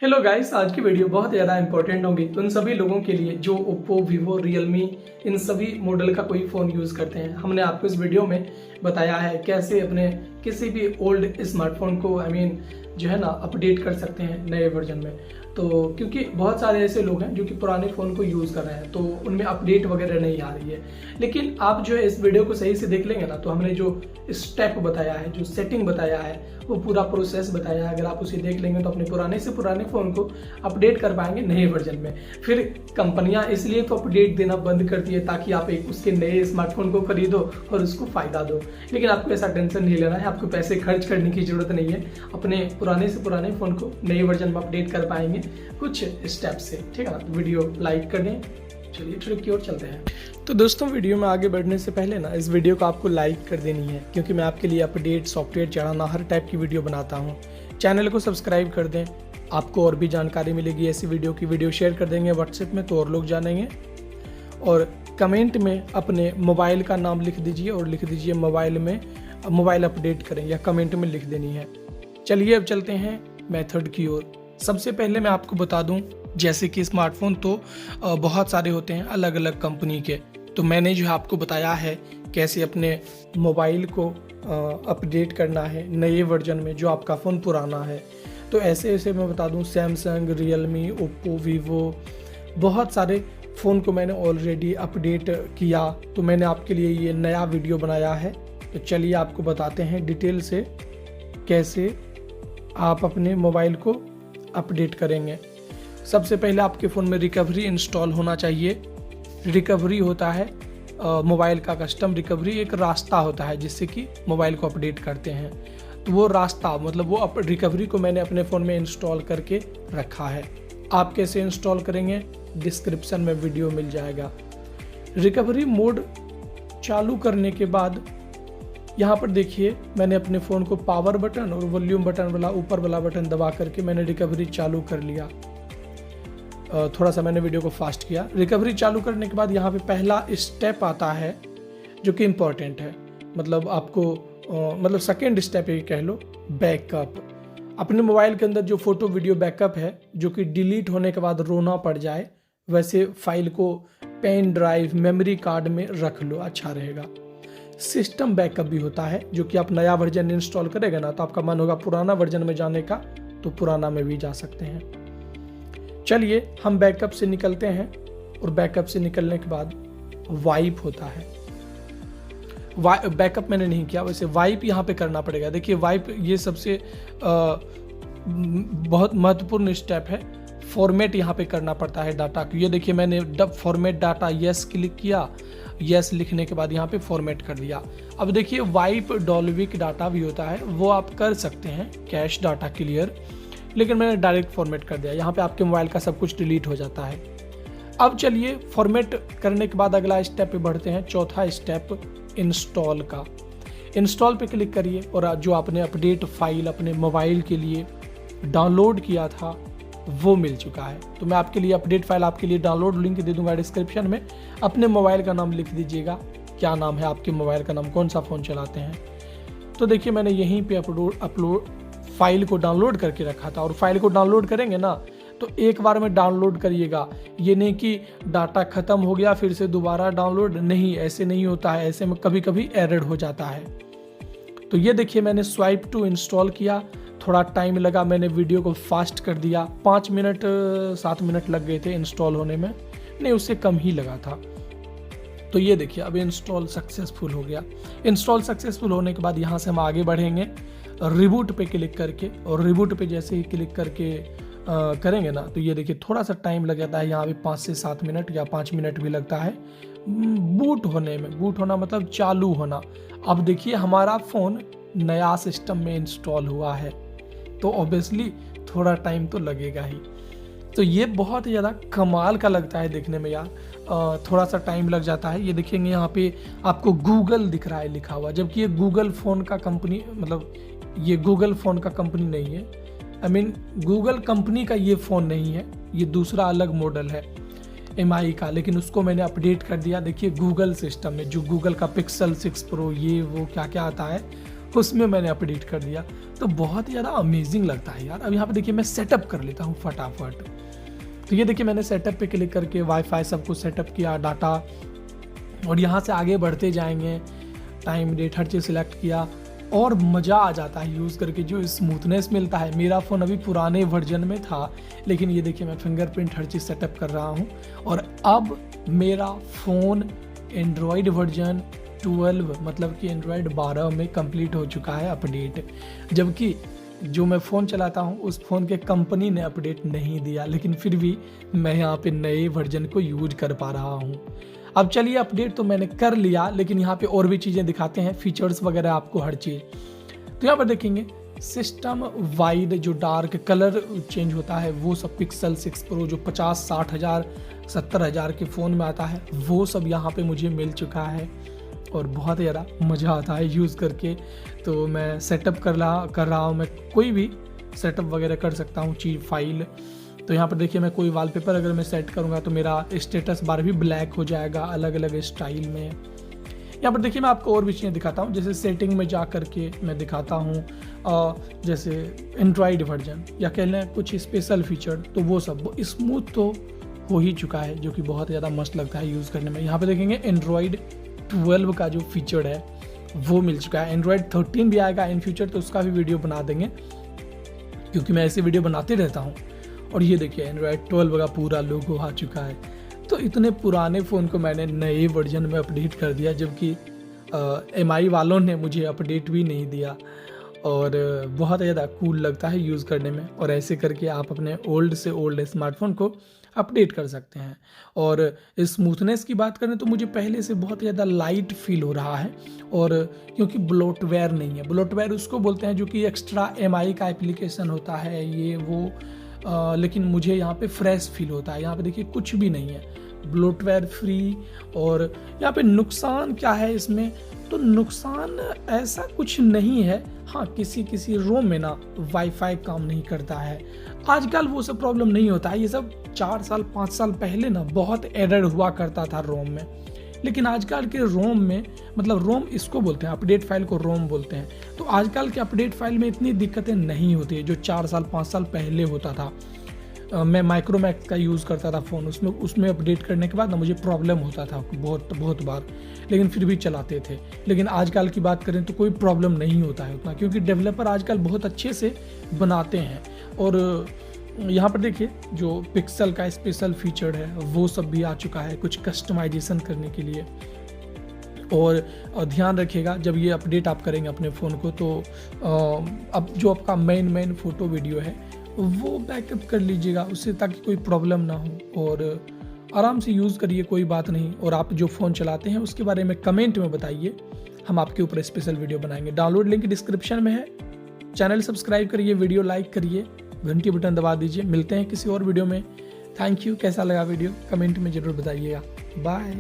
Hello guys, आज की video बहुत ज़्यादा इंपॉर्टेंट होगी उन सभी लोगों के लिए जो ओप्पो, वीवो, रियलमी इन सभी मॉडल का कोई फ़ोन यूज़ करते हैं। हमने आपको इस वीडियो में बताया है कैसे अपने किसी भी ओल्ड स्मार्टफोन को जो है ना अपडेट कर सकते हैं नए वर्जन में। तो क्योंकि बहुत सारे ऐसे लोग हैं जो कि पुराने फ़ोन को यूज़ कर रहे हैं तो उनमें अपडेट वगैरह नहीं आ रही है। लेकिन आप जो है इस वीडियो को सही से देख लेंगे ना तो हमने जो स्टेप बताया है, जो सेटिंग बताया है, वो पूरा प्रोसेस बताया है। अगर आप उसे देख लेंगे तो अपने पुराने से पुराने फ़ोन को अपडेट कर पाएंगे नए वर्जन में। फिर कंपनियां इसलिए तो अपडेट देना बंद करती है ताकि आप एक उसके नए स्मार्टफोन को खरीदो और उसको फ़ायदा दो। लेकिन आपको ऐसा टेंशन नहीं लेना है, आपको पैसे खर्च करने की ज़रूरत नहीं है। अपने पुराने से पुराने फ़ोन को नए वर्जन में अपडेट कर पाएंगे कुछ स्टेप से। ठीक है ना, तो वीडियो लाइक कर दें। चलिए ट्रिक की ओर चलते हैं। तो दोस्तों, वीडियो में आगे बढ़ने से पहले ना इस वीडियो को आपको लाइक कर देनी है, क्योंकि मैं आपके लिए अपडेट, सॉफ्टवेयर चढ़ाना, हर टाइप की वीडियो बनाता हूँ। चैनल को सब्सक्राइब कर दें, आपको और भी जानकारी मिलेगी ऐसी वीडियो की। वीडियो शेयर कर देंगे व्हाट्सएप में तो और लोग जानेंगे। और कमेंट में अपने मोबाइल का नाम लिख दीजिए और लिख दीजिए मोबाइल अपडेट करें, या कमेंट में लिख देनी है। चलिए अब चलते हैं मेथड की ओर। सबसे पहले मैं आपको बता दूं, जैसे कि स्मार्टफोन तो बहुत सारे होते हैं अलग अलग कंपनी के। तो मैंने जो आपको बताया है कैसे अपने मोबाइल को अपडेट करना है नए वर्जन में जो आपका फ़ोन पुराना है। तो ऐसे मैं बता दूं, सैमसंग, रियलमी, ओप्पो, वीवो, बहुत सारे फ़ोन को मैंने ऑलरेडी अपडेट किया। तो मैंने आपके लिए ये नया वीडियो बनाया है। तो चलिए आपको बताते हैं डिटेल से कैसे आप अपने मोबाइल को अपडेट करेंगे। सबसे पहले आपके फ़ोन में रिकवरी इंस्टॉल होना चाहिए। रिकवरी होता है मोबाइल का कस्टम रिकवरी, एक रास्ता होता है जिससे कि मोबाइल को अपडेट करते हैं। तो वो रास्ता मतलब वो रिकवरी को मैंने अपने फ़ोन में इंस्टॉल करके रखा है। आप कैसे इंस्टॉल करेंगे, डिस्क्रिप्शन में वीडियो मिल जाएगा। रिकवरी मोड चालू करने के बाद यहाँ पर देखिए, मैंने अपने फ़ोन को पावर बटन और वॉल्यूम बटन वाला ऊपर वाला बटन दबा करके मैंने रिकवरी चालू कर लिया। थोड़ा सा मैंने वीडियो को फास्ट किया। रिकवरी चालू करने के बाद यहाँ पे पहला स्टेप आता है जो कि इम्पॉर्टेंट है, मतलब आपको सेकेंड स्टेप ये कह लो, बैकअप। अपने मोबाइल के अंदर जो फोटो वीडियो बैकअप है जो कि डिलीट होने के बाद रोना पड़ जाए, वैसे फाइल को पेन ड्राइव, मेमोरी कार्ड में रख लो, अच्छा रहेगा। सिस्टम बैकअप भी होता है, जो कि आप नया वर्जन इंस्टॉल करेगा ना तो आपका मन होगा पुराना वर्जन में जाने का, तो पुराना में भी जा सकते हैं। चलिए हम बैकअप से निकलते हैं। और बैकअप से निकलने के बाद वाइप होता है। बैकअप मैंने नहीं किया, वैसे वाइप यहाँ पे करना पड़ेगा। देखिए वाइप ये सबसे बहुत महत्वपूर्ण स्टेप है। फॉर्मेट यहाँ पे करना पड़ता है डाटा को। ये देखिए मैंने फॉर्मेट डाटा यस क्लिक किया, यस लिखने के बाद यहाँ पे फॉर्मेट कर दिया। अब देखिए वाइप डॉल्विक डाटा भी होता है, वो आप कर सकते हैं, कैश डाटा क्लियर, लेकिन मैंने डायरेक्ट फॉर्मेट कर दिया। यहाँ पे आपके मोबाइल का सब कुछ डिलीट हो जाता है। अब चलिए फॉर्मेट करने के बाद अगला स्टेप पे बढ़ते हैं, चौथा स्टेप इंस्टॉल का। इंस्टॉल पे क्लिक करिए और जो आपने अपडेट फाइल अपने मोबाइल के लिए डाउनलोड किया था वो मिल चुका है। तो मैं आपके लिए अपडेट फाइल आपके लिए डाउनलोड लिंक दे दूंगा डिस्क्रिप्शन में। अपने मोबाइल का नाम लिख दीजिएगा, क्या नाम है आपके मोबाइल का नाम, कौन सा फ़ोन चलाते हैं। तो देखिए मैंने यहीं पे अपलोड फाइल को डाउनलोड करके रखा था। और फाइल को डाउनलोड करेंगे ना तो एक बार में डाउनलोड करिएगा, ये नहीं कि डाटा ख़त्म हो गया फिर से दोबारा डाउनलोड, नहीं, ऐसे नहीं होता है। ऐसे में कभी कभी एरर हो जाता है। तो ये देखिए मैंने स्वाइप टू इंस्टॉल किया, थोड़ा टाइम लगा, मैंने वीडियो को फास्ट कर दिया। 5 मिनट 7 मिनट लग गए थे इंस्टॉल होने में, नहीं उससे कम ही लगा था। तो ये देखिए अब इंस्टॉल सक्सेसफुल हो गया। इंस्टॉल सक्सेसफुल होने के बाद यहाँ से हम आगे बढ़ेंगे रिबूट पे क्लिक करके। और रिबूट पे जैसे ही क्लिक करके करेंगे ना तो ये देखिए थोड़ा सा टाइम लग जाता है, यहाँ पे 5 से 7 मिनट या 5 मिनट भी लगता है बूट होने में। बूट होना मतलब चालू होना। अब देखिए हमारा फ़ोन नया सिस्टम में इंस्टॉल हुआ है तो ऑब्वियसली थोड़ा टाइम तो लगेगा ही। तो ये बहुत ज़्यादा कमाल का लगता है देखने में यार, थोड़ा सा टाइम लग जाता है। ये देखेंगे यहाँ पे आपको गूगल दिख रहा है लिखा हुआ, जबकि ये गूगल फ़ोन का कंपनी, मतलब ये गूगल फ़ोन का कंपनी नहीं है। गूगल कंपनी का ये फ़ोन नहीं है, ये दूसरा अलग मॉडल है MI का, लेकिन उसको मैंने अपडेट कर दिया। देखिए गूगल सिस्टम में जो गूगल का पिक्सल 6 प्रो ये वो क्या क्या आता है उसमें मैंने अपडेट कर दिया। तो बहुत ही ज़्यादा अमेजिंग लगता है यार। अब यहाँ पे देखिए मैं सेटअप कर लेता हूँ फटाफट। तो ये देखिए मैंने सेटअप पे क्लिक करके वाईफाई सब कुछ सेटअप किया, डाटा, और यहाँ से आगे बढ़ते जाएंगे, टाइम डेट हर चीज़ सिलेक्ट किया और मज़ा आ जाता है यूज़ करके, जो स्मूथनेस मिलता है। मेरा फ़ोन अभी पुराने वर्जन में था, लेकिन ये देखिए मैं फिंगरप्रिंट हर चीज़ सेटअप कर रहा हूँ और अब मेरा फ़ोन एंड्रॉयड वर्जन 12 मतलब कि एंड्रॉयड 12 में कंप्लीट हो चुका है अपडेट। जबकि जो मैं फ़ोन चलाता हूँ उस फ़ोन के कंपनी ने अपडेट नहीं दिया, लेकिन फिर भी मैं यहाँ पे नए वर्जन को यूज कर पा रहा हूँ। अब चलिए अपडेट तो मैंने कर लिया, लेकिन यहाँ पे और भी चीज़ें दिखाते हैं, फीचर्स वगैरह आपको हर चीज़। तो यहाँ पर देखेंगे सिस्टम वाइड जो डार्क कलर चेंज होता है वो सब, पिक्सल 6 प्रो जो 50-60 हज़ार 70 हज़ार के फ़ोन में आता है वो सब यहाँ पे मुझे मिल चुका है और बहुत ज़्यादा मज़ा आता है यूज़ करके। तो मैं सेटअप कर रहा हूँ, मैं कोई भी सेटअप वगैरह कर सकता हूँ चीज़ फाइल। तो यहाँ पर देखिए मैं कोई वॉलपेपर अगर मैं सेट करूँगा तो मेरा स्टेटस बार भी ब्लैक हो जाएगा अलग अलग स्टाइल में। यहाँ पर देखिए मैं आपको और भी चीज़ें दिखाता हूँ, जैसे सेटिंग में जा करके मैं दिखाता हूँ, जैसे एंड्रॉयड वर्जन या कह लें कुछ स्पेशल फीचर, तो वो सब स्मूथ तो हो ही चुका है, जो कि बहुत ज़्यादा मस्त लगता है यूज़ करने में। यहाँ पर देखेंगे एंड्रॉयड 12 का जो फीचर है वो मिल चुका है। एंड्रॉयड 13 भी आएगा इन फ्यूचर, तो उसका भी वीडियो बना देंगे क्योंकि मैं ऐसे वीडियो बनाते रहता हूँ। और ये देखिए एंड्रॉयड 12 का पूरा लोगो आ चुका है। तो इतने पुराने फ़ोन को मैंने नए वर्जन में अपडेट कर दिया, जबकि MI वालों ने मुझे अपडेट भी नहीं दिया और बहुत ज़्यादा कूल लगता है यूज़ करने में। और ऐसे करके आप अपने ओल्ड से ओल्ड स्मार्टफोन को अपडेट कर सकते हैं। और स्मूथनेस की बात करें तो मुझे पहले से बहुत ज़्यादा लाइट फील हो रहा है, और क्योंकि ब्लोटवेयर नहीं है। ब्लोटवेयर उसको बोलते हैं जो कि एक्स्ट्रा MI का एप्लीकेशन होता है ये वो, लेकिन मुझे यहाँ पे फ्रेश फील होता है। यहाँ पे देखिए कुछ भी नहीं है, ब्लोटवेयर फ्री। और यहाँ पे नुकसान क्या है इसमें, तो नुकसान ऐसा कुछ नहीं है। हाँ, किसी रोम में ना वाईफाई काम नहीं करता है। आजकल वो सब प्रॉब्लम नहीं होता है, ये सब 4 साल 5 साल पहले ना बहुत एरर हुआ करता था रोम में, लेकिन आजकल के रोम में, मतलब रोम इसको बोलते हैं, अपडेट फाइल को रोम बोलते हैं। तो आजकल के अपडेट फाइल में इतनी दिक्कतें नहीं होती है जो 4 साल 5 साल पहले होता था। मैं माइक्रोमैक्स का यूज़ करता था फ़ोन, उसमें अपडेट करने के बाद ना मुझे प्रॉब्लम होता था बहुत बार, लेकिन फिर भी चलाते थे। लेकिन आजकल की बात करें तो कोई प्रॉब्लम नहीं होता है उतना, क्योंकि डेवलपर आजकल बहुत अच्छे से बनाते हैं। और यहाँ पर देखिए जो पिक्सल का स्पेशल फीचर है वो सब भी आ चुका है कुछ कस्टमाइजेशन करने के लिए। और ध्यान रखिएगा जब ये अपडेट आप करेंगे अपने फ़ोन को, तो अब जो आपका मेन फ़ोटो वीडियो है वो बैकअप कर लीजिएगा उससे, ताकि कोई प्रॉब्लम ना हो। और आराम से यूज़ करिए, कोई बात नहीं। और आप जो फ़ोन चलाते हैं उसके बारे में कमेंट में बताइए, हम आपके ऊपर स्पेशल वीडियो बनाएंगे। डाउनलोड लिंक डिस्क्रिप्शन में है। चैनल सब्सक्राइब करिए, वीडियो लाइक करिए, घंटी बटन दबा दीजिए। मिलते हैं किसी और वीडियो में। Thank you. कैसा लगा वीडियो कमेंट में ज़रूर बताइएगा। बाय।